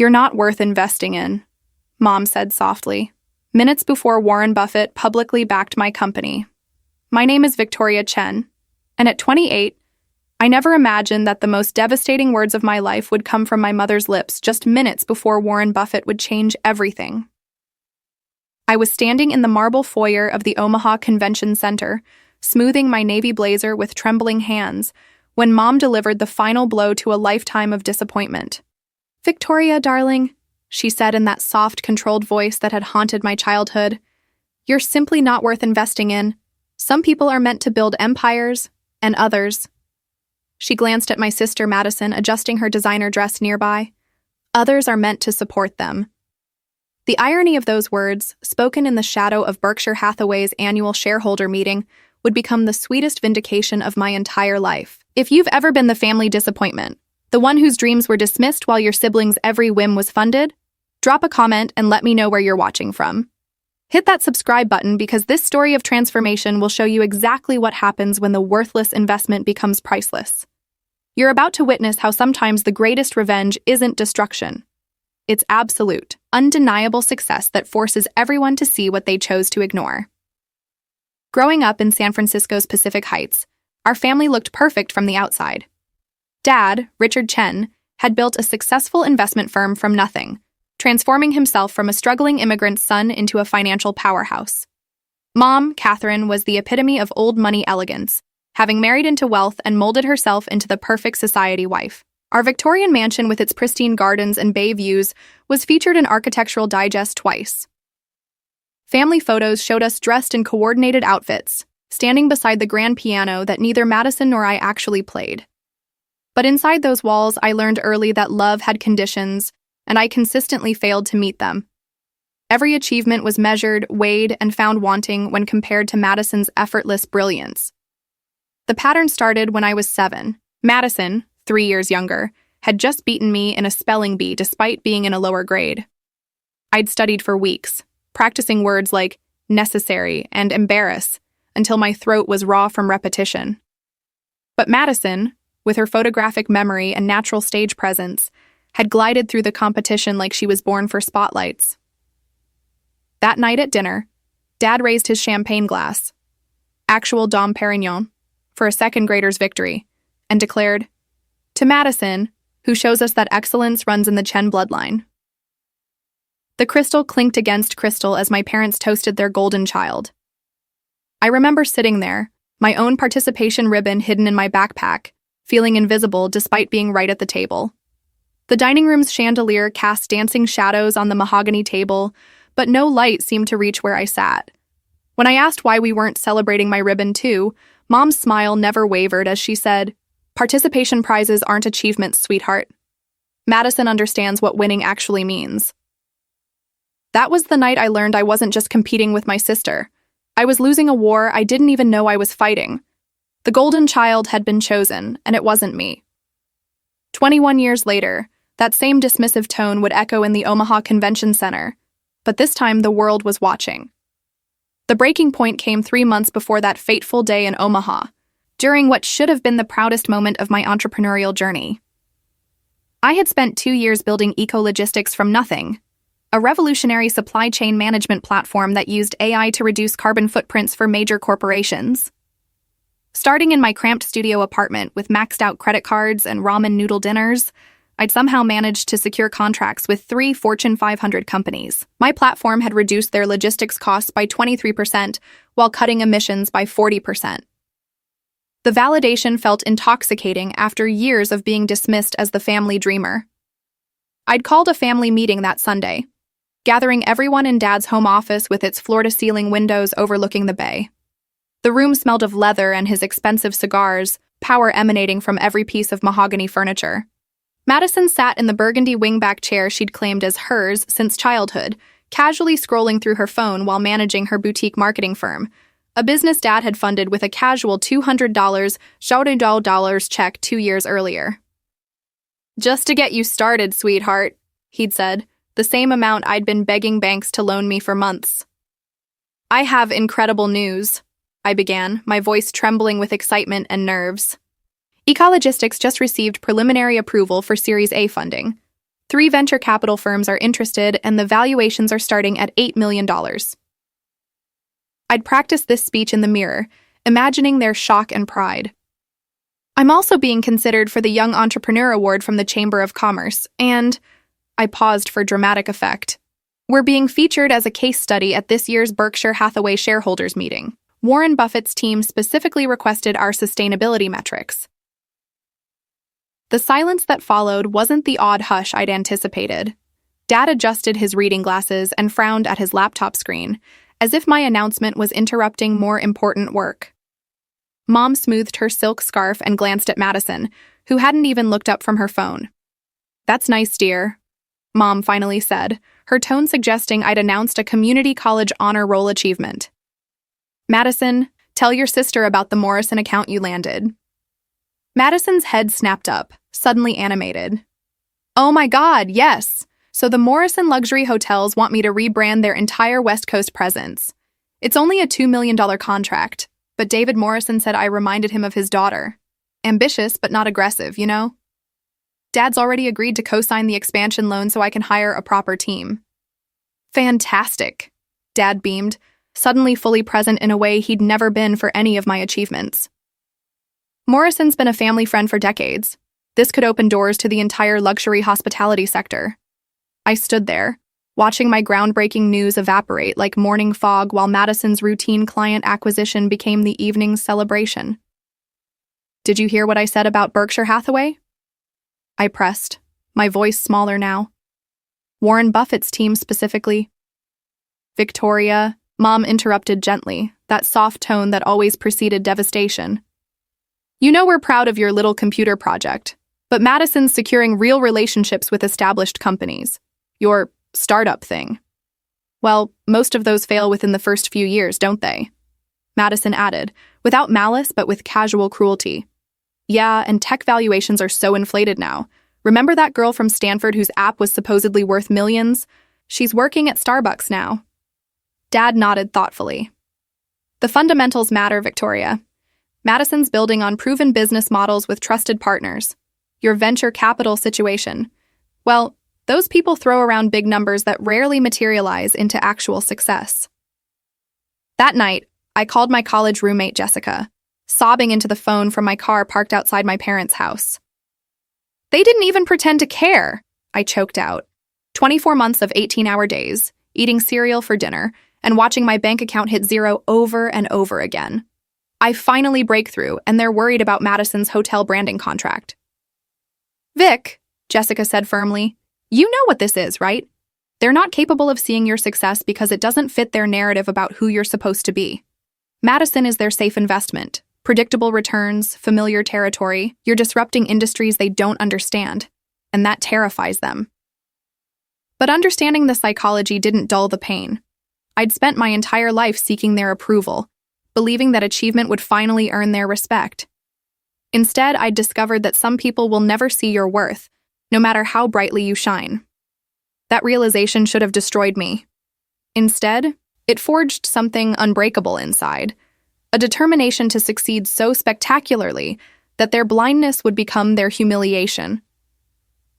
"You're not worth investing in," Mom said softly, minutes before Warren Buffett publicly backed my company. My name is Victoria Chen, and at 28, I never imagined that the most devastating words of my life would come from my mother's lips just minutes before Warren Buffett would change everything. I was standing in the marble foyer of the Omaha Convention Center, smoothing my navy blazer with trembling hands, when Mom delivered the final blow to a lifetime of disappointment. "Victoria, darling," she said in that soft, controlled voice that had haunted my childhood, "you're simply not worth investing in. Some people are meant to build empires, and others." She glanced at my sister Madison, adjusting her designer dress nearby. "Others are meant to support them." The irony of those words, spoken in the shadow of Berkshire Hathaway's annual shareholder meeting, would become the sweetest vindication of my entire life. If you've ever been the family disappointment, the one whose dreams were dismissed while your siblings' every whim was funded, drop a comment and let me know where you're watching from. Hit that subscribe button because this story of transformation will show you exactly what happens when the worthless investment becomes priceless. You're about to witness how sometimes the greatest revenge isn't destruction. It's absolute, undeniable success that forces everyone to see what they chose to ignore. Growing up in San Francisco's Pacific Heights, our family looked perfect from the outside. Dad, Richard Chen, had built a successful investment firm from nothing, transforming himself from a struggling immigrant son into a financial powerhouse. Mom, Catherine, was the epitome of old money elegance, having married into wealth and molded herself into the perfect society wife. Our Victorian mansion with its pristine gardens and bay views was featured in Architectural Digest twice. Family photos showed us dressed in coordinated outfits, standing beside the grand piano that neither Madison nor I actually played. But inside those walls, I learned early that love had conditions, and I consistently failed to meet them. Every achievement was measured, weighed, and found wanting when compared to Madison's effortless brilliance. The pattern started when I was 7. Madison, 3 years younger, had just beaten me in a spelling bee despite being in a lower grade. I'd studied for weeks, practicing words like necessary and embarrass until my throat was raw from repetition. But Madison, with her photographic memory and natural stage presence, had glided through the competition like she was born for spotlights. That night at dinner, Dad raised his champagne glass, actual Dom Perignon, for a second grader's victory, and declared, "To Madison, who shows us that excellence runs in the Chen bloodline." The crystal clinked against crystal as my parents toasted their golden child. I remember sitting there, my own participation ribbon hidden in my backpack, feeling invisible despite being right at the table. The dining room's chandelier cast dancing shadows on the mahogany table, but no light seemed to reach where I sat. When I asked why we weren't celebrating my ribbon too, Mom's smile never wavered as she said, "Participation prizes aren't achievements, sweetheart. Madison understands what winning actually means." That was the night I learned I wasn't just competing with my sister. I was losing a war I didn't even know I was fighting. The golden child had been chosen, and it wasn't me. 21 years later, that same dismissive tone would echo in the Omaha Convention Center, but this time the world was watching. The breaking point came 3 months before that fateful day in Omaha, during what should have been the proudest moment of my entrepreneurial journey. I had spent 2 years building Ecologistics from nothing, a revolutionary supply chain management platform that used AI to reduce carbon footprints for major corporations. Starting in my cramped studio apartment with maxed-out credit cards and ramen noodle dinners, I'd somehow managed to secure contracts with 3 Fortune 500 companies. My platform had reduced their logistics costs by 23% while cutting emissions by 40%. The validation felt intoxicating after years of being dismissed as the family dreamer. I'd called a family meeting that Sunday, gathering everyone in Dad's home office with its floor-to-ceiling windows overlooking the bay. The room smelled of leather and his expensive cigars, power emanating from every piece of mahogany furniture. Madison sat in the burgundy wingback chair she'd claimed as hers since childhood, casually scrolling through her phone while managing her boutique marketing firm, a business Dad had funded with a casual $200 $200 check 2 years earlier. "Just to get you started, sweetheart," he'd said, the same amount I'd been begging banks to loan me for months. "I have incredible news," I began, my voice trembling with excitement and nerves. Ecologistics just received preliminary approval for Series A funding. 3 venture capital firms are interested, and the valuations are starting at $8 million. I'd practiced this speech in the mirror, imagining their shock and pride. I'm also being considered for the Young Entrepreneur Award from the Chamber of Commerce, and I paused for dramatic effect. We're being featured as a case study at this year's Berkshire Hathaway shareholders meeting. Warren Buffett's team specifically requested our sustainability metrics. The silence that followed wasn't the odd hush I'd anticipated. Dad adjusted his reading glasses and frowned at his laptop screen, as if my announcement was interrupting more important work. Mom smoothed her silk scarf and glanced at Madison, who hadn't even looked up from her phone. "That's nice, dear," Mom finally said, her tone suggesting I'd announced a community college honor roll achievement. "Madison, tell your sister about the Morrison account you landed." Madison's head snapped up, suddenly animated. "Oh my God, yes! So the Morrison luxury hotels want me to rebrand their entire West Coast presence. It's only a $2 million contract, but David Morrison said I reminded him of his daughter. Ambitious, but not aggressive, you know? Dad's already agreed to co-sign the expansion loan so I can hire a proper team." "Fantastic," Dad beamed, suddenly fully present in a way he'd never been for any of my achievements. "Morrison's been a family friend for decades. This could open doors to the entire luxury hospitality sector." I stood there, watching my groundbreaking news evaporate like morning fog while Madison's routine client acquisition became the evening's celebration. "Did you hear what I said about Berkshire Hathaway?" I pressed, my voice smaller now. "Warren Buffett's team specifically." "Victoria," Mom interrupted gently, that soft tone that always preceded devastation. "You know we're proud of your little computer project, but Madison's securing real relationships with established companies. Your startup thing. Well, most of those fail within the first few years, don't they?" Madison added, without malice but with casual cruelty. "Yeah, and tech valuations are so inflated now. Remember that girl from Stanford whose app was supposedly worth millions? She's working at Starbucks now." Dad nodded thoughtfully. "The fundamentals matter, Victoria. Madison's building on proven business models with trusted partners. Your venture capital situation. Well, those people throw around big numbers that rarely materialize into actual success." That night, I called my college roommate Jessica, sobbing into the phone from my car parked outside my parents' house. "They didn't even pretend to care," I choked out. 24 months of 18-hour days, eating cereal for dinner, and watching my bank account hit zero over and over again. I finally break through, and they're worried about Madison's hotel branding contract. "Vic," Jessica said firmly, "you know what this is, right? They're not capable of seeing your success because it doesn't fit their narrative about who you're supposed to be. Madison is their safe investment. Predictable returns, familiar territory. You're disrupting industries they don't understand, and that terrifies them." But understanding the psychology didn't dull the pain. I'd spent my entire life seeking their approval, believing that achievement would finally earn their respect. Instead, I'd discovered that some people will never see your worth, no matter how brightly you shine. That realization should have destroyed me. Instead, it forged something unbreakable inside, a determination to succeed so spectacularly that their blindness would become their humiliation.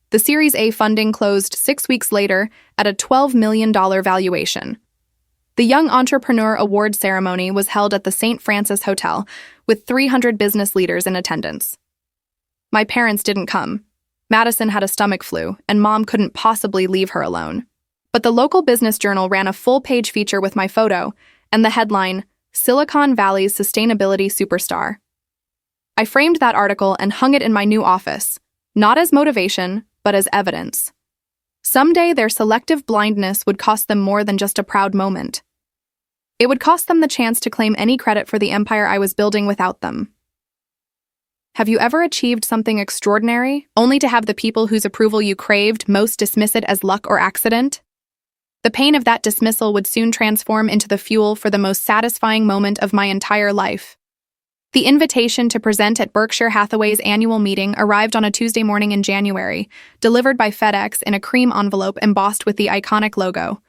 The Series A funding closed 6 weeks later at a $12 million valuation. The Young Entrepreneur Award ceremony was held at the St. Francis Hotel, with 300 business leaders in attendance. My parents didn't come. Madison had a stomach flu, and Mom couldn't possibly leave her alone. But the local business journal ran a full-page feature with my photo, and the headline, "Silicon Valley's Sustainability Superstar." I framed that article and hung it in my new office, not as motivation, but as evidence. Someday their selective blindness would cost them more than just a proud moment. It would cost them the chance to claim any credit for the empire I was building without them. Have you ever achieved something extraordinary, only to have the people whose approval you craved most dismiss it as luck or accident? The pain of that dismissal would soon transform into the fuel for the most satisfying moment of my entire life. The invitation to present at Berkshire Hathaway's annual meeting arrived on a Tuesday morning in January, delivered by FedEx in a cream envelope embossed with the iconic logo.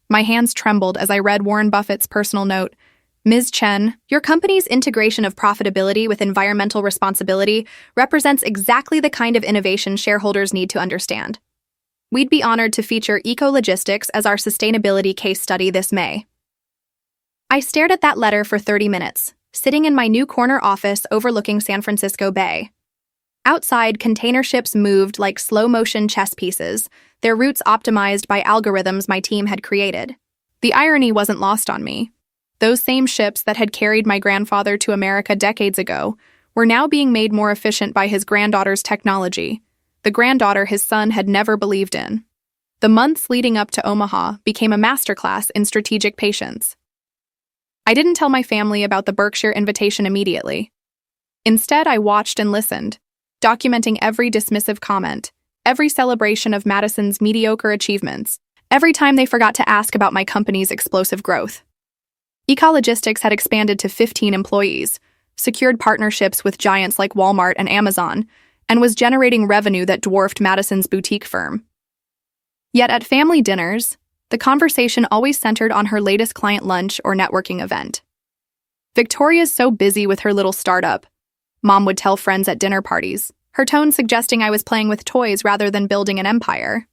My hands trembled as I read Warren Buffett's personal note. "Ms. Chen, your company's integration of profitability with environmental responsibility represents exactly the kind of innovation shareholders need to understand." We'd be honored to feature Ecologistics as our sustainability case study this May. I stared at that letter for 30 minutes, sitting in my new corner office overlooking San Francisco Bay. Outside, container ships moved like slow-motion chess pieces, their routes optimized by algorithms my team had created. The irony wasn't lost on me. Those same ships that had carried my grandfather to America decades ago were now being made more efficient by his granddaughter's technology, the granddaughter his son had never believed in. The months leading up to Omaha became a masterclass in strategic patience. I didn't tell my family about the Berkshire invitation immediately. Instead, I watched and listened, documenting every dismissive comment, every celebration of Madison's mediocre achievements, every time they forgot to ask about my company's explosive growth. Ecologistics had expanded to 15 employees, secured partnerships with giants like Walmart and Amazon, and was generating revenue that dwarfed Madison's boutique firm. Yet at family dinners, the conversation always centered on her latest client lunch or networking event. "Victoria's so busy with her little startup," Mom would tell friends at dinner parties, her tone suggesting I was playing with toys rather than building an empire.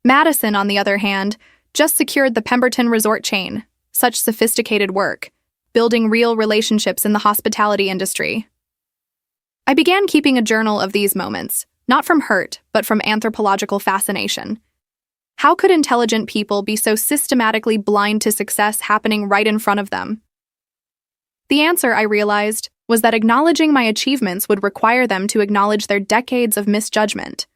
Madison, on the other hand, just secured the Pemberton resort chain. Such sophisticated work, building real relationships in the hospitality industry. I began keeping a journal of these moments, not from hurt, but from anthropological fascination. How could intelligent people be so systematically blind to success happening right in front of them? The answer, I realized, was that acknowledging my achievements would require them to acknowledge their decades of misjudgment.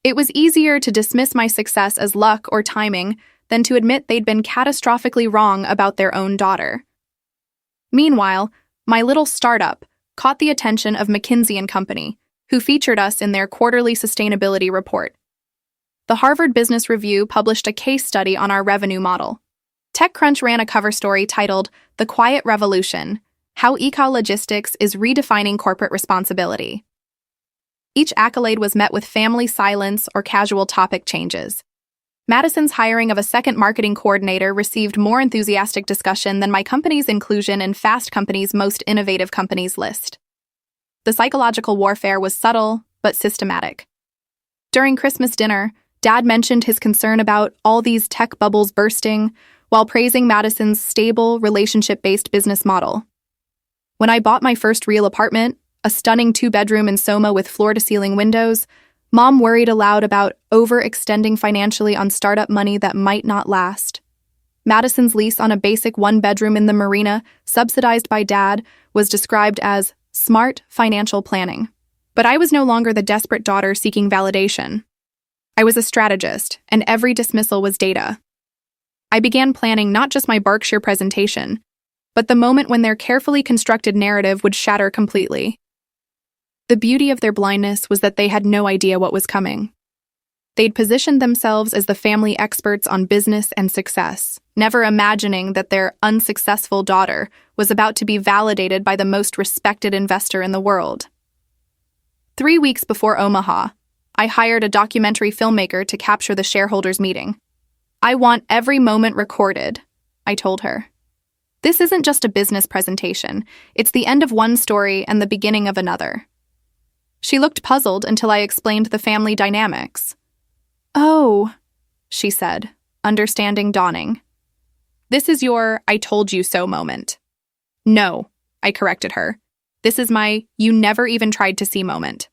It was easier to dismiss my success as luck or timing than to admit they'd been catastrophically wrong about their own daughter. Meanwhile, my little startup caught the attention of McKinsey & Company, who featured us in their quarterly sustainability report. The Harvard Business Review published a case study on our revenue model. TechCrunch ran a cover story titled "The Quiet Revolution: How Ecologistics is Redefining Corporate Responsibility." Each accolade was met with family silence or casual topic changes. Madison's hiring of a second marketing coordinator received more enthusiastic discussion than my company's inclusion in Fast Company's most innovative companies list. The psychological warfare was subtle, but systematic. During Christmas dinner, Dad mentioned his concern about all these tech bubbles bursting, while praising Madison's stable, relationship-based business model. When I bought my first real apartment, a stunning 2-bedroom in Soma with floor-to-ceiling windows, Mom worried aloud about overextending financially on startup money that might not last. Madison's lease on a basic 1-bedroom in the marina, subsidized by Dad, was described as smart financial planning. But I was no longer the desperate daughter seeking validation. I was a strategist, and every dismissal was data. I began planning not just my Berkshire presentation, but the moment when their carefully constructed narrative would shatter completely. The beauty of their blindness was that they had no idea what was coming. They'd positioned themselves as the family experts on business and success, never imagining that their unsuccessful daughter was about to be validated by the most respected investor in the world. 3 weeks before Omaha, I hired a documentary filmmaker to capture the shareholders' meeting. "I want every moment recorded," I told her. "This isn't just a business presentation. It's the end of one story and the beginning of another." She looked puzzled until I explained the family dynamics. "Oh," she said, understanding dawning. "This is your 'I told you so' moment." "No," I corrected her. "This is my 'you never even tried to see' moment."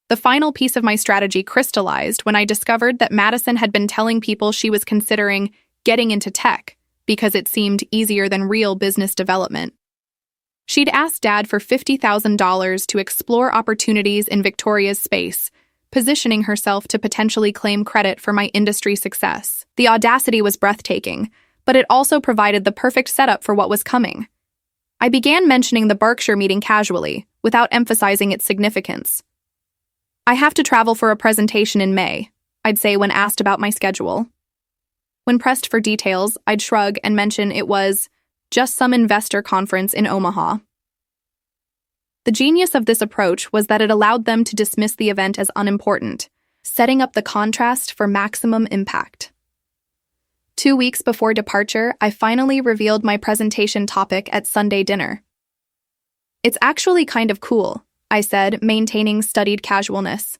The final piece of my strategy crystallized when I discovered that Madison had been telling people she was considering getting into tech because it seemed easier than real business development. She'd asked Dad for $50,000 to explore opportunities in Victoria's space, positioning herself to potentially claim credit for my industry success. The audacity was breathtaking, but it also provided the perfect setup for what was coming. I began mentioning the Berkshire meeting casually, without emphasizing its significance. "I have to travel for a presentation in May," I'd say when asked about my schedule. When pressed for details, I'd shrug and mention it was just some investor conference in Omaha. The genius of this approach was that it allowed them to dismiss the event as unimportant, setting up the contrast for maximum impact. 2 weeks before departure, I finally revealed my presentation topic at Sunday dinner. "It's actually kind of cool," I said, maintaining studied casualness.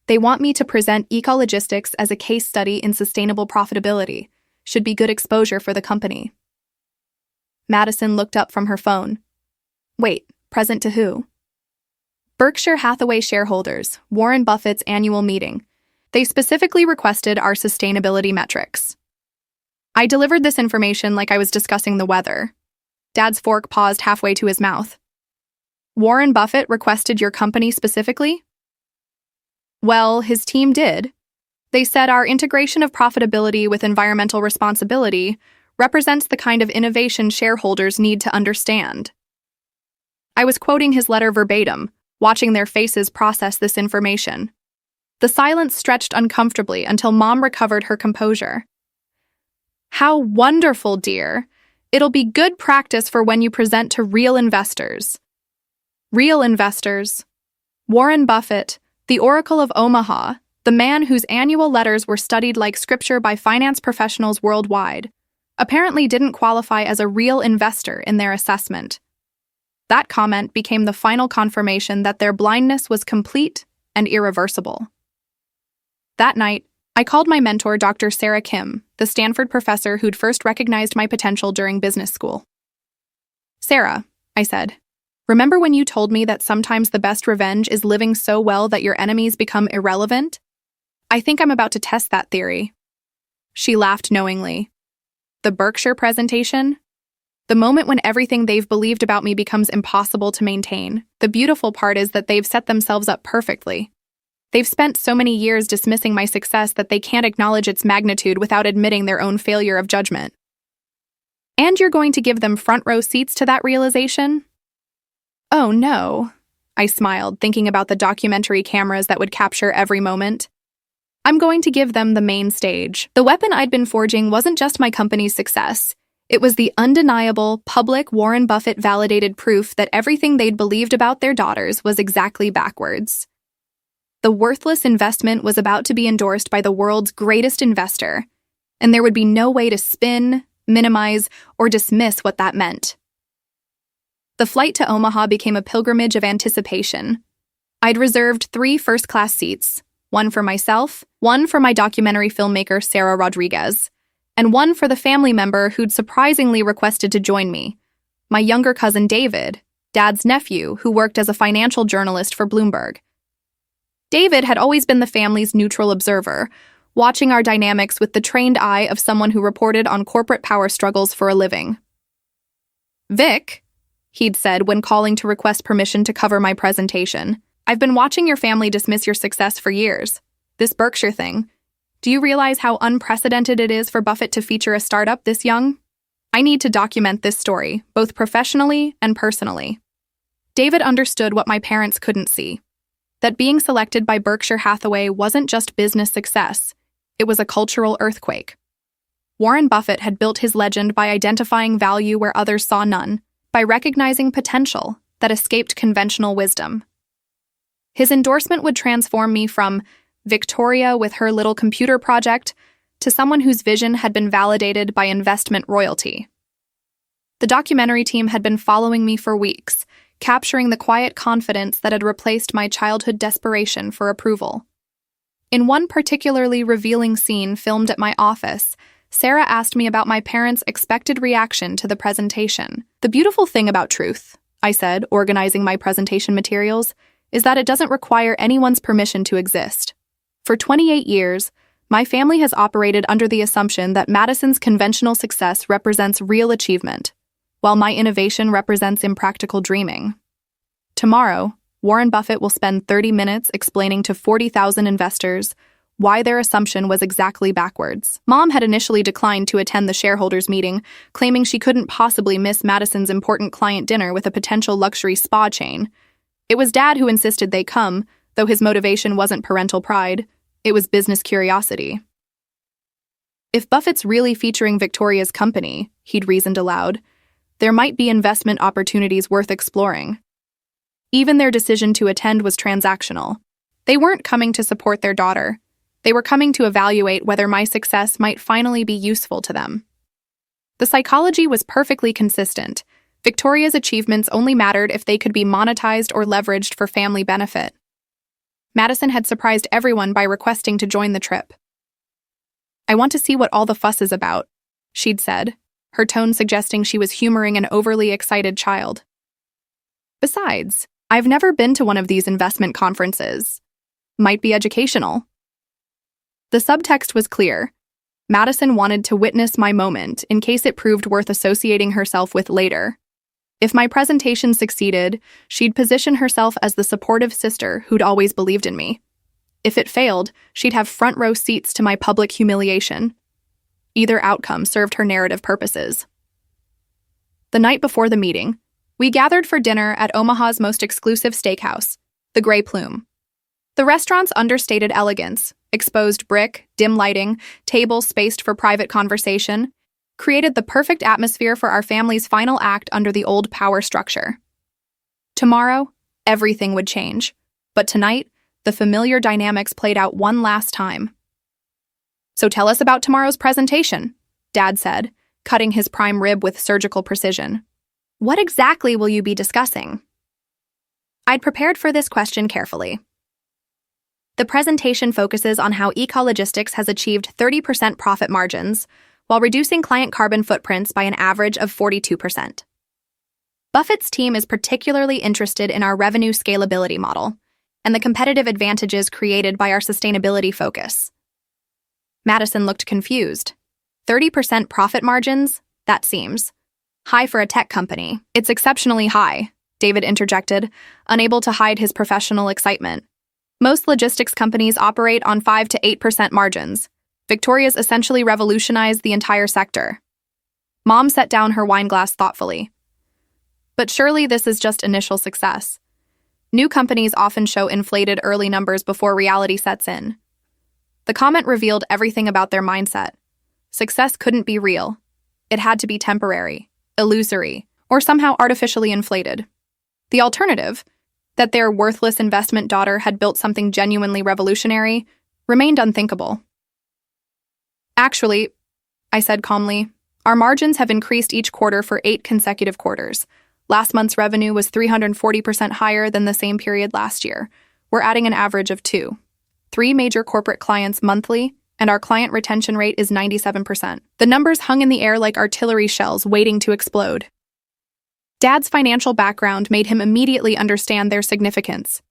They want me to present ecologistics as a case study in sustainable profitability. Should be good exposure for the company. Madison looked up from her phone. Wait, present to who? Berkshire Hathaway shareholders, Warren Buffett's annual meeting. They specifically requested our sustainability metrics. I delivered this information like I was discussing the weather. Dad's fork paused halfway to his mouth. Warren Buffett requested your company specifically? Well, his team did. They said our integration of profitability with environmental responsibility represents the kind of innovation shareholders need to understand. I was quoting his letter verbatim, watching their faces process this information. The silence stretched uncomfortably until Mom recovered her composure. How wonderful, dear. It'll be good practice for when you present to real investors. Real investors. Warren Buffett, the Oracle of Omaha, the man whose annual letters were studied like scripture by finance professionals worldwide, apparently didn't qualify as a real investor in their assessment. That comment became the final confirmation that their blindness was complete and irreversible. That night, I called my mentor, Dr. Sarah Kim, the Stanford professor who'd first recognized my potential during business school. Sarah, I said, remember when you told me that sometimes the best revenge is living so well that your enemies become irrelevant? I think I'm about to test that theory. She laughed knowingly. The Berkshire presentation? The moment when everything they've believed about me becomes impossible to maintain. The beautiful part is that they've set themselves up perfectly. They've spent so many years dismissing my success that they can't acknowledge its magnitude without admitting their own failure of judgment. And you're going to give them front row seats to that realization? Oh no, I smiled, thinking about the documentary cameras that would capture every moment. I'm going to give them the main stage. The weapon I'd been forging wasn't just my company's success. It was the undeniable, public Warren Buffett validated proof that everything they'd believed about their daughters was exactly backwards. The worthless investment was about to be endorsed by the world's greatest investor, and there would be no way to spin, minimize, or dismiss what that meant. The flight to Omaha became a pilgrimage of anticipation. I'd reserved 3 first-class seats, one for myself, one for my documentary filmmaker Sarah Rodriguez, and one for the family member who'd surprisingly requested to join me, my younger cousin David, Dad's nephew who worked as a financial journalist for Bloomberg. David had always been the family's neutral observer, watching our dynamics with the trained eye of someone who reported on corporate power struggles for a living. Vic, he'd said when calling to request permission to cover my presentation, I've been watching your family dismiss your success for years. This Berkshire thing. Do you realize how unprecedented it is for Buffett to feature a startup this young? I need to document this story, both professionally and personally. David understood what my parents couldn't see. That being selected by Berkshire Hathaway wasn't just business success, it was a cultural earthquake. Warren Buffett had built his legend by identifying value where others saw none, by recognizing potential that escaped conventional wisdom. His endorsement would transform me from Victoria with her little computer project to someone whose vision had been validated by investment royalty. The documentary team had been following me for weeks, capturing the quiet confidence that had replaced my childhood desperation for approval. In one particularly revealing scene filmed at my office, Sarah asked me about my parents' expected reaction to the presentation. The beautiful thing about truth, I said, organizing my presentation materials, is that it doesn't require anyone's permission to exist. For 28 years, my family has operated under the assumption that Madison's conventional success represents real achievement, while my innovation represents impractical dreaming. Tomorrow, Warren Buffett will spend 30 minutes explaining to 40,000 investors why their assumption was exactly backwards. Mom had initially declined to attend the shareholders meeting, claiming she couldn't possibly miss Madison's important client dinner with a potential luxury spa chain. It was Dad who insisted they come, though his motivation wasn't parental pride, it was business curiosity. If Buffett's really featuring Victoria's company, he'd reasoned aloud, there might be investment opportunities worth exploring. Even their decision to attend was transactional. They weren't coming to support their daughter. They were coming to evaluate whether my success might finally be useful to them. The psychology was perfectly consistent. Victoria's achievements only mattered if they could be monetized or leveraged for family benefit. Madison had surprised everyone by requesting to join the trip. "I want to see what all the fuss is about," she'd said, her tone suggesting she was humoring an overly excited child. "Besides, I've never been to one of these investment conferences. Might be educational." The subtext was clear. Madison wanted to witness my moment in case it proved worth associating herself with later. If my presentation succeeded, she'd position herself as the supportive sister who'd always believed in me. If it failed, she'd have front-row seats to my public humiliation. Either outcome served her narrative purposes. The night before the meeting, we gathered for dinner at Omaha's most exclusive steakhouse, the Grey Plume. The restaurant's understated elegance, exposed brick, dim lighting, tables spaced for private conversation, created the perfect atmosphere for our family's final act under the old power structure. Tomorrow, everything would change, but tonight, the familiar dynamics played out one last time. "So tell us about tomorrow's presentation," Dad said, cutting his prime rib with surgical precision. "What exactly will you be discussing?" I'd prepared for this question carefully. The presentation focuses on how Ecologistics has achieved 30% profit margins while reducing client carbon footprints by an average of 42%. Buffett's team is particularly interested in our revenue scalability model and the competitive advantages created by our sustainability focus. Madison looked confused. 30% profit margins? That seems high for a tech company. "It's exceptionally high," David interjected, unable to hide his professional excitement. "Most logistics companies operate on 5 to 8% margins. Victoria's essentially revolutionized the entire sector." Mom set down her wine glass thoughtfully. "But surely this is just initial success. New companies often show inflated early numbers before reality sets in." The comment revealed everything about their mindset. Success couldn't be real. It had to be temporary, illusory, or somehow artificially inflated. The alternative, that their worthless investment daughter had built something genuinely revolutionary, remained unthinkable. "Actually," I said calmly, "our margins have increased each quarter for 8 consecutive quarters. Last month's revenue was 340% higher than the same period last year. We're adding an average of 3 major corporate clients monthly, and our client retention rate is 97%. The numbers hung in the air like artillery shells waiting to explode. Dad's financial background made him immediately understand their significance.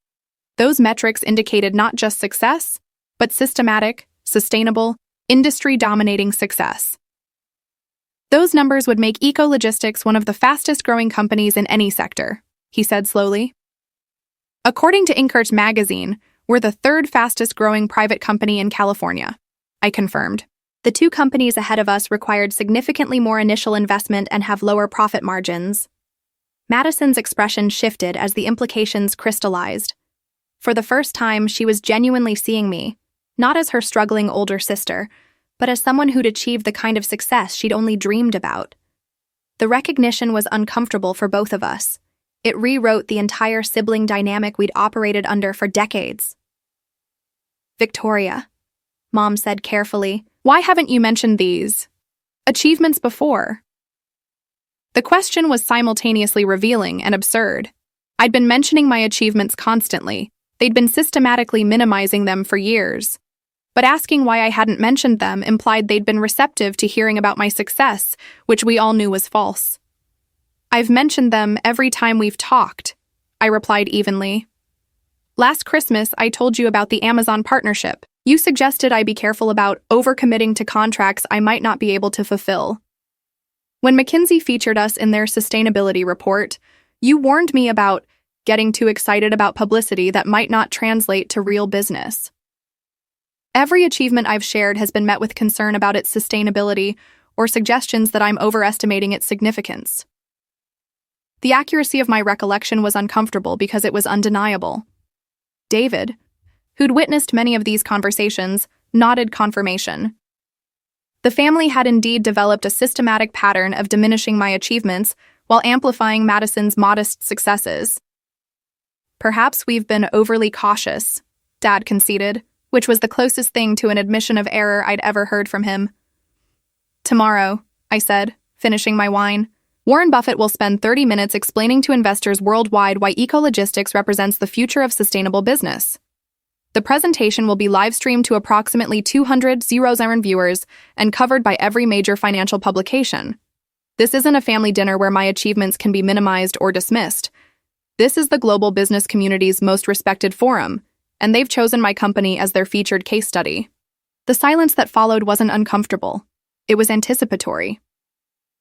Those metrics indicated not just success, but systematic, sustainable, industry-dominating success. "Those numbers would make Ecologistics one of the fastest-growing companies in any sector," he said slowly. "According to Inc. magazine, we're the 3rd fastest-growing private company in California," I confirmed. "The 2 companies ahead of us required significantly more initial investment and have lower profit margins." Madison's expression shifted as the implications crystallized. For the first time, she was genuinely seeing me, not as her struggling older sister, but as someone who'd achieved the kind of success she'd only dreamed about. The recognition was uncomfortable for both of us. It rewrote the entire sibling dynamic we'd operated under for decades. "Victoria," Mom said carefully, "why haven't you mentioned these achievements before?" The question was simultaneously revealing and absurd. I'd been mentioning my achievements constantly. They'd been systematically minimizing them for years. But asking why I hadn't mentioned them implied they'd been receptive to hearing about my success, which we all knew was false. "I've mentioned them every time we've talked," I replied evenly. "Last Christmas, I told you about the Amazon partnership. You suggested I be careful about overcommitting to contracts I might not be able to fulfill. When McKinsey featured us in their sustainability report, you warned me about getting too excited about publicity that might not translate to real business. Every achievement I've shared has been met with concern about its sustainability or suggestions that I'm overestimating its significance." The accuracy of my recollection was uncomfortable because it was undeniable. David, who'd witnessed many of these conversations, nodded confirmation. The family had indeed developed a systematic pattern of diminishing my achievements while amplifying Madison's modest successes. "Perhaps we've been overly cautious," Dad conceded, which was the closest thing to an admission of error I'd ever heard from him. "Tomorrow," I said, finishing my wine, "Warren Buffett will spend 30 minutes explaining to investors worldwide why Ecologistics represents the future of sustainable business." The presentation will be live-streamed to approximately 200,000 viewers and covered by every major financial publication. This isn't a family dinner where my achievements can be minimized or dismissed. This is the global business community's most respected forum, and they've chosen my company as their featured case study. The silence that followed wasn't uncomfortable. It was anticipatory.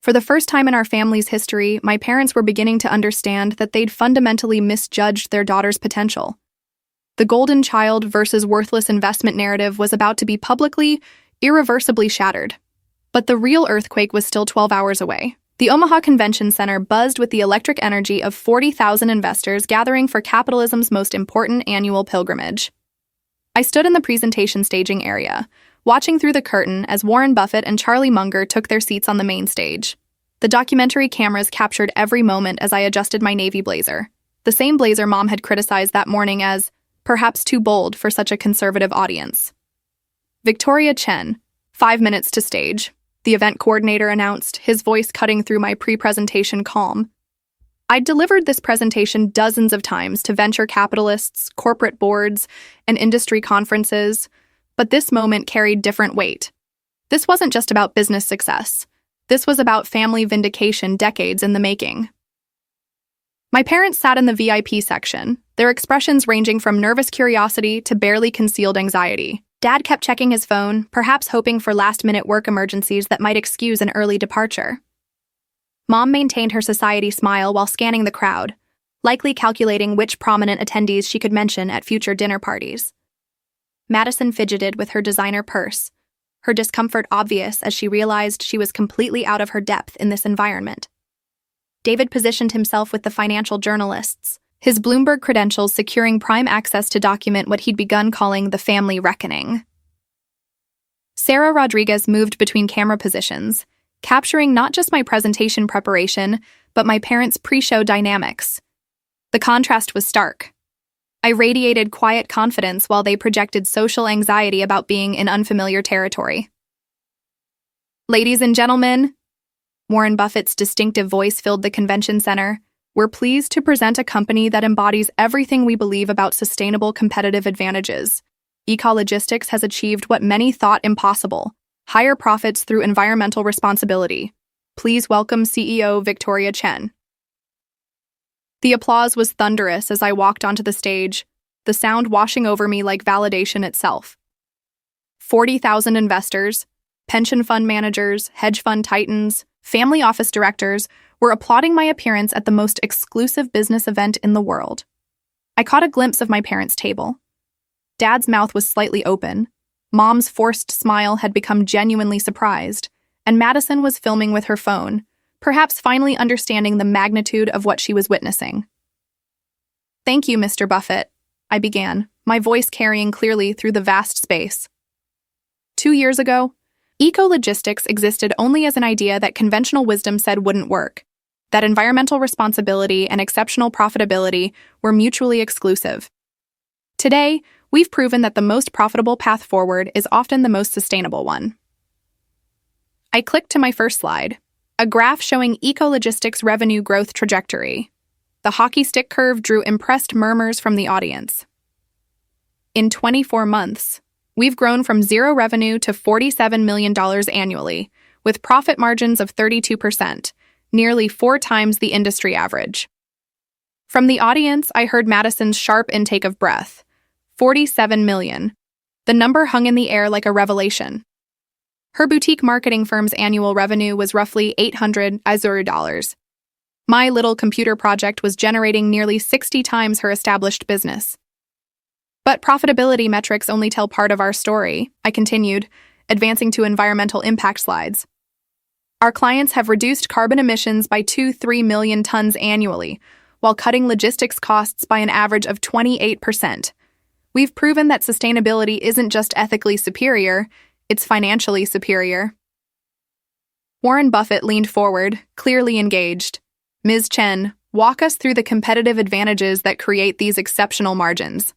For the first time in our family's history, my parents were beginning to understand that they'd fundamentally misjudged their daughter's potential. The golden child versus worthless investment narrative was about to be publicly, irreversibly shattered. But the real earthquake was still 12 hours away. The Omaha Convention Center buzzed with the electric energy of 40,000 investors gathering for capitalism's most important annual pilgrimage. I stood in the presentation staging area, watching through the curtain as Warren Buffett and Charlie Munger took their seats on the main stage. The documentary cameras captured every moment as I adjusted my navy blazer, the same blazer Mom had criticized that morning as perhaps too bold for such a conservative audience. Victoria Chen, 5 minutes to stage, the event coordinator announced, his voice cutting through my pre-presentation calm. I'd delivered this presentation dozens of times to venture capitalists, corporate boards, and industry conferences, but this moment carried different weight. This wasn't just about business success. This was about family vindication decades in the making. My parents sat in the VIP section, their expressions ranging from nervous curiosity to barely concealed anxiety. Dad kept checking his phone, perhaps hoping for last-minute work emergencies that might excuse an early departure. Mom maintained her society smile while scanning the crowd, likely calculating which prominent attendees she could mention at future dinner parties. Madison fidgeted with her designer purse, her discomfort obvious as she realized she was completely out of her depth in this environment. David positioned himself with the financial journalists, his Bloomberg credentials securing prime access to document what he'd begun calling the family reckoning. Sarah Rodriguez moved between camera positions, capturing not just my presentation preparation, but my parents' pre-show dynamics. The contrast was stark. I radiated quiet confidence while they projected social anxiety about being in unfamiliar territory. Ladies and gentlemen, Warren Buffett's distinctive voice filled the convention center. We're pleased to present a company that embodies everything we believe about sustainable competitive advantages. Ecologistics has achieved what many thought impossible: higher profits through environmental responsibility. Please welcome CEO Victoria Chen. The applause was thunderous as I walked onto the stage, the sound washing over me like validation itself. 40,000 investors, pension fund managers, hedge fund titans, family office directors were applauding my appearance at the most exclusive business event in the world. I caught a glimpse of my parents' table. Dad's mouth was slightly open, Mom's forced smile had become genuinely surprised, and Madison was filming with her phone, perhaps finally understanding the magnitude of what she was witnessing. "Thank you, Mr. Buffett," I began, my voice carrying clearly through the vast space. 2 years ago, ecologistics existed only as an idea that conventional wisdom said wouldn't work, that environmental responsibility and exceptional profitability were mutually exclusive. Today, we've proven that the most profitable path forward is often the most sustainable one. I clicked to my first slide, a graph showing ecologistics' revenue growth trajectory. The hockey stick curve drew impressed murmurs from the audience. In 24 months, we've grown from zero revenue to $47 million annually, with profit margins of 32%, nearly 4 times the industry average. From the audience, I heard Madison's sharp intake of breath. 47 million. The number hung in the air like a revelation. Her boutique marketing firm's annual revenue was roughly $800,000. My little computer project was generating nearly 60 times her established business. But profitability metrics only tell part of our story, I continued, advancing to environmental impact slides. Our clients have reduced carbon emissions by 2-3 million tons annually, while cutting logistics costs by an average of 28%. We've proven that sustainability isn't just ethically superior, it's financially superior. Warren Buffett leaned forward, clearly engaged. "Ms. Chen, walk us through the competitive advantages that create these exceptional margins."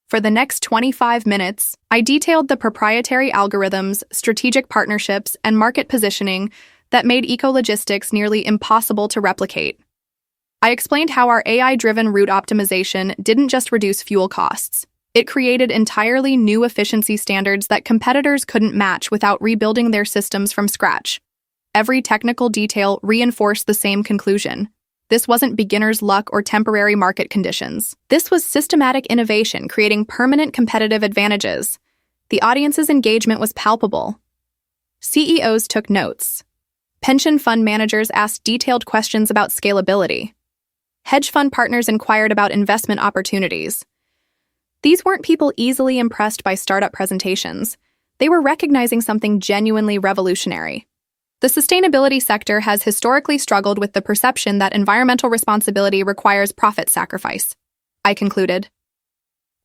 For the next 25 minutes, I detailed the proprietary algorithms, strategic partnerships, and market positioning that made ecologistics nearly impossible to replicate. I explained how our AI-driven route optimization didn't just reduce fuel costs. It created entirely new efficiency standards that competitors couldn't match without rebuilding their systems from scratch. Every technical detail reinforced the same conclusion. This wasn't beginner's luck or temporary market conditions. This was systematic innovation creating permanent competitive advantages. The audience's engagement was palpable. CEOs took notes. Pension fund managers asked detailed questions about scalability. Hedge fund partners inquired about investment opportunities. These weren't people easily impressed by startup presentations. They were recognizing something genuinely revolutionary. The sustainability sector has historically struggled with the perception that environmental responsibility requires profit sacrifice, I concluded.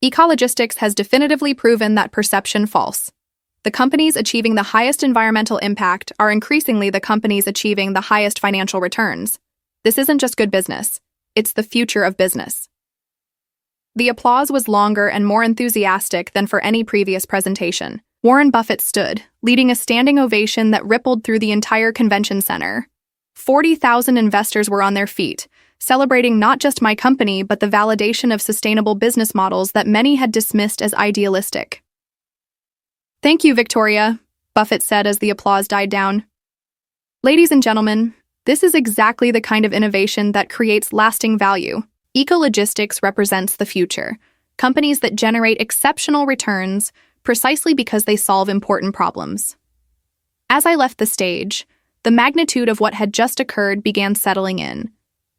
Ecologistics has definitively proven that perception false. The companies achieving the highest environmental impact are increasingly the companies achieving the highest financial returns. This isn't just good business, it's the future of business. The applause was longer and more enthusiastic than for any previous presentation. Warren Buffett stood, leading a standing ovation that rippled through the entire convention center. 40,000 investors were on their feet, celebrating not just my company but the validation of sustainable business models that many had dismissed as idealistic. "Thank you, Victoria," Buffett said as the applause died down. "Ladies and gentlemen, this is exactly the kind of innovation that creates lasting value. Ecologistics represents the future, companies that generate exceptional returns precisely because they solve important problems." As I left the stage, the magnitude of what had just occurred began settling in.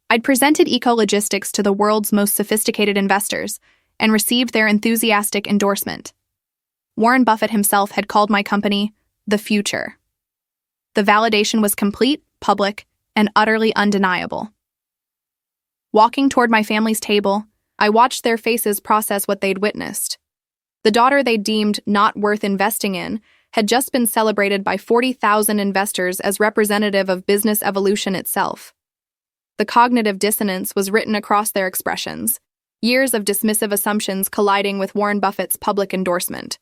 I'd presented Ecologistics to the world's most sophisticated investors and received their enthusiastic endorsement. Warren Buffett himself had called my company the future. The validation was complete, public, and utterly undeniable. Walking toward my family's table, I watched their faces process what they'd witnessed. The daughter they deemed not worth investing in had just been celebrated by 40,000 investors as representative of business evolution itself. The cognitive dissonance was written across their expressions, years of dismissive assumptions colliding with Warren Buffett's public endorsement.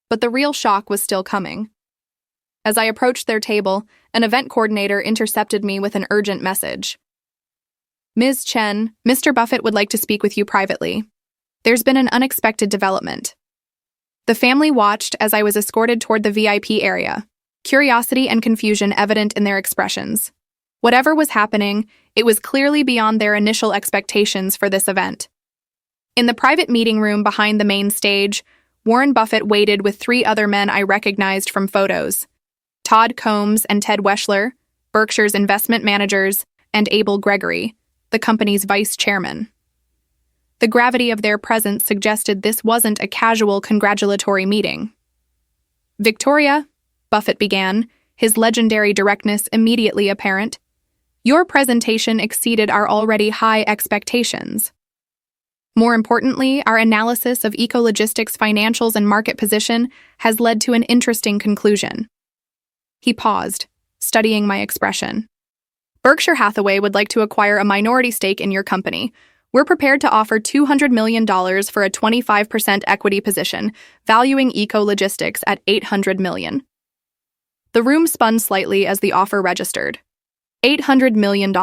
But the real shock was still coming. As I approached their table, an event coordinator intercepted me with an urgent message. "Ms. Chen, Mr. Buffett would like to speak with you privately. There's been an unexpected development." The family watched as I was escorted toward the VIP area, curiosity and confusion evident in their expressions. Whatever was happening, it was clearly beyond their initial expectations for this event. In the private meeting room behind the main stage, Warren Buffett waited with 3 other men I recognized from photos: Todd Combs and Ted Weschler, Berkshire's investment managers, and Abel Gregory, the company's vice chairman. The gravity of their presence suggested this wasn't a casual congratulatory meeting. "Victoria," Buffett began, his legendary directness immediately apparent, "your presentation exceeded our already high expectations. More importantly, our analysis of Ecologistics' financials and market position has led to an interesting conclusion." He paused, studying my expression. "Berkshire Hathaway would like to acquire a minority stake in your company. We're prepared to offer $200 million for a 25% equity position, valuing Ecologistics at $800 million. The room spun slightly as the offer registered. $800 million.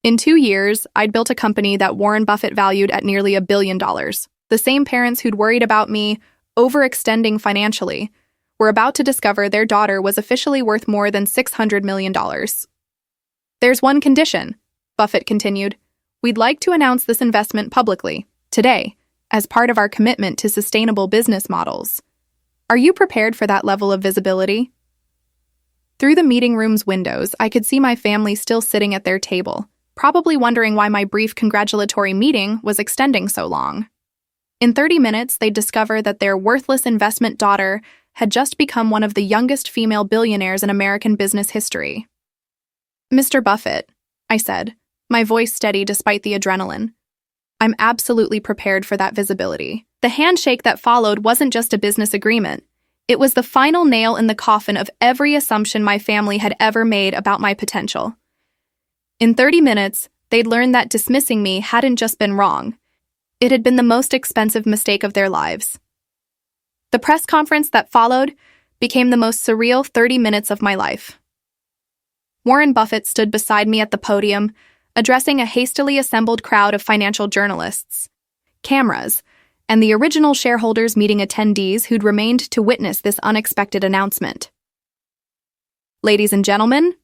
In 2 years, I'd built a company that Warren Buffett valued at nearly $1 billion. The same parents who'd worried about me overextending financially were about to discover their daughter was officially worth more than $600 million. "There's one condition," Buffett continued. "We'd like to announce this investment publicly, today, as part of our commitment to sustainable business models. Are you prepared for that level of visibility?" Through the meeting room's windows, I could see my family still sitting at their table, probably wondering why my brief congratulatory meeting was extending so long. In 30 minutes, they'd discover that their worthless investment daughter had just become one of the youngest female billionaires in American business history. "Mr. Buffett," I said, my voice steady despite the adrenaline, "I'm absolutely prepared for that visibility." The handshake that followed wasn't just a business agreement. It was the final nail in the coffin of every assumption my family had ever made about my potential. In 30 minutes, they'd learned that dismissing me hadn't just been wrong. It had been the most expensive mistake of their lives. The press conference that followed became the most surreal 30 minutes of my life. Warren Buffett stood beside me at the podium, addressing a hastily assembled crowd of financial journalists. Cameras, and the original shareholders meeting attendees who'd remained to witness this unexpected announcement. "Ladies and gentlemen,"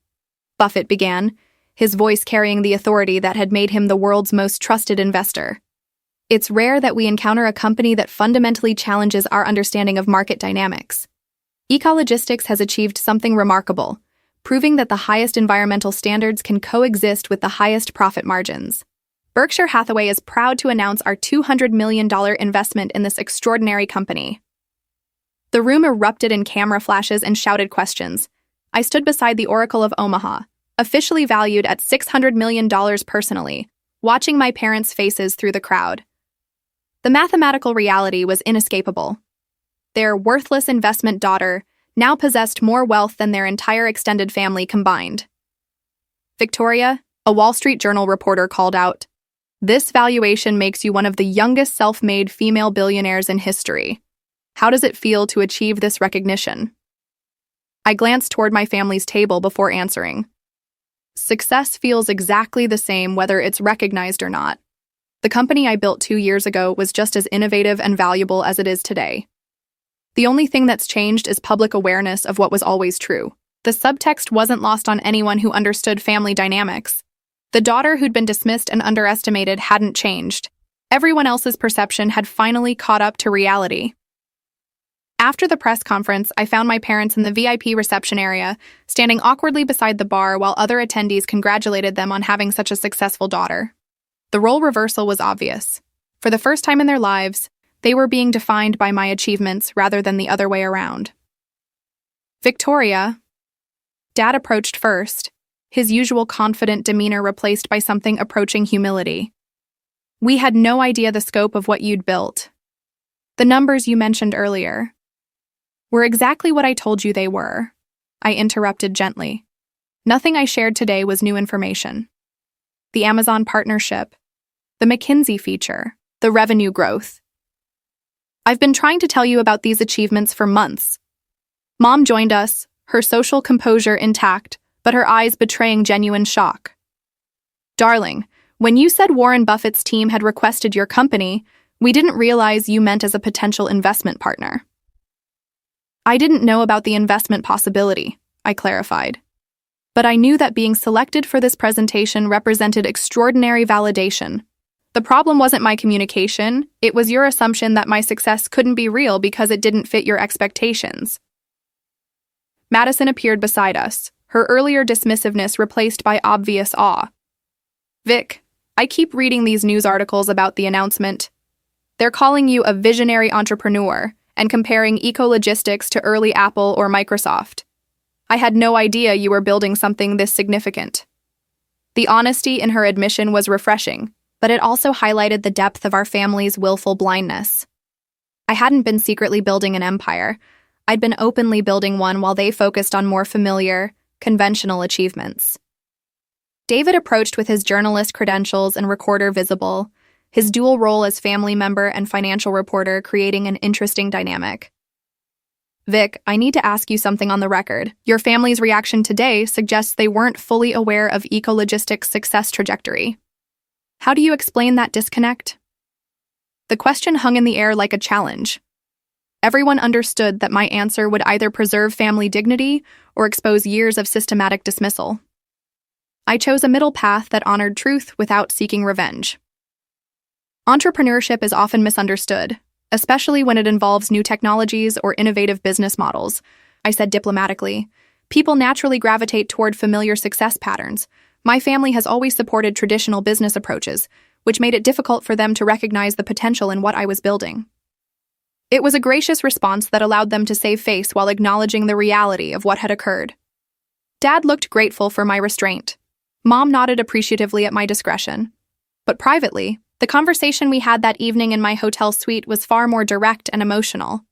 Buffett began, his voice carrying the authority that had made him the world's most trusted investor. "It's rare that we encounter a company that fundamentally challenges our understanding of market dynamics. Ecologistics has achieved something remarkable, proving that the highest environmental standards can coexist with the highest profit margins. Berkshire Hathaway is proud to announce our $200 million investment in this extraordinary company." The room erupted in camera flashes and shouted questions. I stood beside the Oracle of Omaha, officially valued at $600 million personally, watching my parents' faces through the crowd. The mathematical reality was inescapable. Their worthless investment daughter now possessed more wealth than their entire extended family combined. "Victoria," a Wall Street Journal reporter called out, "this valuation makes you one of the youngest self-made female billionaires in history. How does it feel to achieve this recognition?" I glanced toward my family's table before answering. Success feels exactly the same whether it's recognized or not. The company I built 2 years ago was just as innovative and valuable as it is today. The only thing that's changed is public awareness of what was always true. The subtext wasn't lost on anyone who understood family dynamics. The daughter who'd been dismissed and underestimated hadn't changed. Everyone else's perception had finally caught up to reality. After the press conference, I found my parents in the VIP reception area, standing awkwardly beside the bar while other attendees congratulated them on having such a successful daughter. The role reversal was obvious. For the first time in their lives, they were being defined by my achievements rather than the other way around. "Victoria," Dad approached first, his usual confident demeanor replaced by something approaching humility. "We had no idea the scope of what you'd built. The numbers you mentioned earlier were exactly what I told you they were," I interrupted gently. "Nothing I shared today was new information. The Amazon partnership, the McKinsey feature, the revenue growth. I've been trying to tell you about these achievements for months." Mom joined us, her social composure intact, but her eyes betraying genuine shock. "Darling, when you said Warren Buffett's team had requested your company, we didn't realize you meant as a potential investment partner." "I didn't know about the investment possibility," I clarified. "But I knew that being selected for this presentation represented extraordinary validation. The problem wasn't my communication, it was your assumption that my success couldn't be real because it didn't fit your expectations." Madison appeared beside us, her earlier dismissiveness replaced by obvious awe. "Vic, I keep reading these news articles about the announcement. They're calling you a visionary entrepreneur and comparing ecologistics to early Apple or Microsoft. I had no idea you were building something this significant." The honesty in her admission was refreshing, but it also highlighted the depth of our family's willful blindness. I hadn't been secretly building an empire. I'd been openly building one while they focused on more familiar, conventional achievements. David approached with his journalist credentials and recorder visible, his dual role as family member and financial reporter creating an interesting dynamic. "Vic, I need to ask you something on the record. Your family's reaction today suggests they weren't fully aware of Ecologistics' success trajectory. How do you explain that disconnect?" The question hung in the air like a challenge. Everyone understood that my answer would either preserve family dignity or expose years of systematic dismissal. I chose a middle path that honored truth without seeking revenge. Entrepreneurship is often misunderstood, especially when it involves new technologies or innovative business models, I said diplomatically. People naturally gravitate toward familiar success patterns. My family has always supported traditional business approaches, which made it difficult for them to recognize the potential in what I was building. It was a gracious response that allowed them to save face while acknowledging the reality of what had occurred. Dad looked grateful for my restraint. Mom nodded appreciatively at my discretion. But privately, the conversation we had that evening in my hotel suite was far more direct and emotional.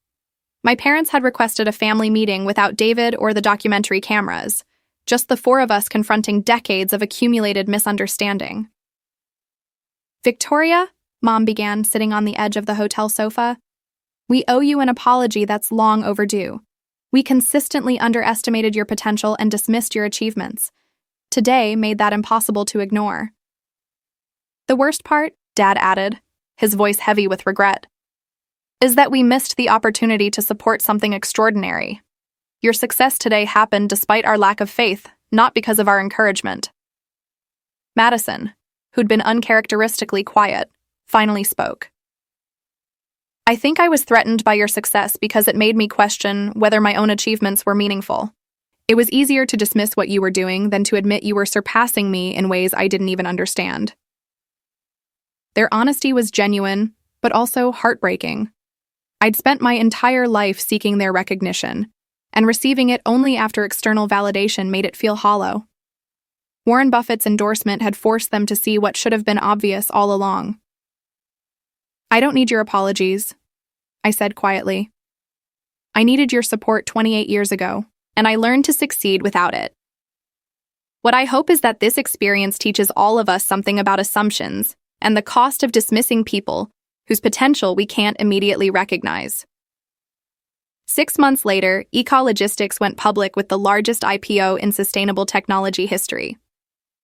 My parents had requested a family meeting without David or the documentary cameras, just the four of us confronting decades of accumulated misunderstanding. "Victoria," Mom began, sitting on the edge of the hotel sofa, "we owe you an apology that's long overdue. We consistently underestimated your potential and dismissed your achievements. Today made that impossible to ignore." "The worst part," Dad added, his voice heavy with regret, is that we missed the opportunity to support something extraordinary. Your success today happened despite our lack of faith, not because of our encouragement. Madison, who'd been uncharacteristically quiet, finally spoke. I think I was threatened by your success because it made me question whether my own achievements were meaningful. It was easier to dismiss what you were doing than to admit you were surpassing me in ways I didn't even understand. Their honesty was genuine, but also heartbreaking. I'd spent my entire life seeking their recognition, and receiving it only after external validation made it feel hollow. Warren Buffett's endorsement had forced them to see what should have been obvious all along. I don't need your apologies, I said quietly. I needed your support 28 years ago, and I learned to succeed without it. What I hope is that this experience teaches all of us something about assumptions and the cost of dismissing people whose potential we can't immediately recognize. 6 months later, Ecologistics went public with the largest IPO in sustainable technology history.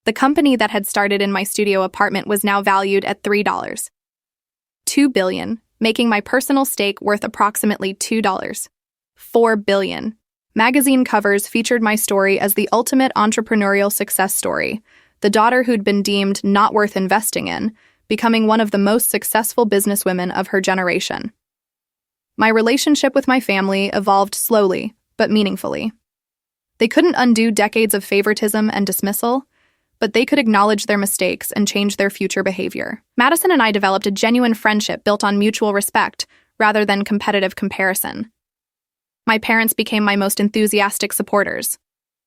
The company that had started in my studio apartment was now valued at $2 billion, making my personal stake worth approximately $4 billion. Magazine covers featured my story as the ultimate entrepreneurial success story, the daughter who'd been deemed not worth investing in, becoming one of the most successful businesswomen of her generation. My relationship with my family evolved slowly, but meaningfully. They couldn't undo decades of favoritism and dismissal, but they could acknowledge their mistakes and change their future behavior. Madison and I developed a genuine friendship built on mutual respect rather than competitive comparison. My parents became my most enthusiastic supporters,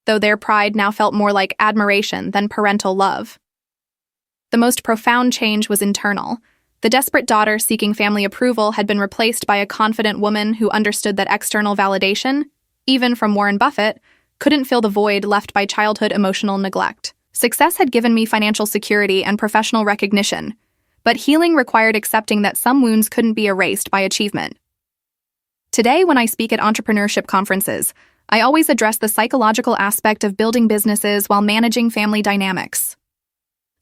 though their pride now felt more like admiration than parental love. The most profound change was internal. The desperate daughter seeking family approval had been replaced by a confident woman who understood that external validation, even from Warren Buffett, couldn't fill the void left by childhood emotional neglect. Success had given me financial security and professional recognition, but healing required accepting that some wounds couldn't be erased by achievement. Today, when I speak at entrepreneurship conferences, I always address the psychological aspect of building businesses while managing family dynamics.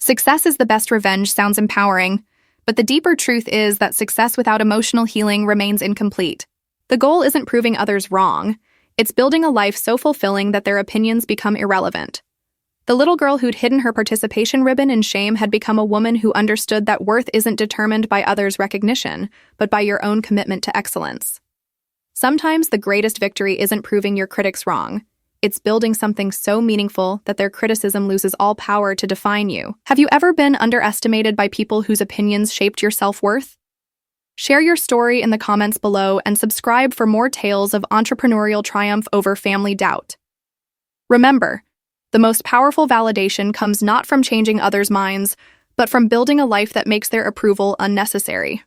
Success is the best revenge sounds empowering, but the deeper truth is that success without emotional healing remains incomplete. The goal isn't proving others wrong, it's building a life so fulfilling that their opinions become irrelevant. The little girl who'd hidden her participation ribbon in shame had become a woman who understood that worth isn't determined by others' recognition, but by your own commitment to excellence. Sometimes the greatest victory isn't proving your critics wrong. It's building something so meaningful that their criticism loses all power to define you. Have you ever been underestimated by people whose opinions shaped your self-worth? Share your story in the comments below and subscribe for more tales of entrepreneurial triumph over family doubt. Remember, the most powerful validation comes not from changing others' minds, but from building a life that makes their approval unnecessary.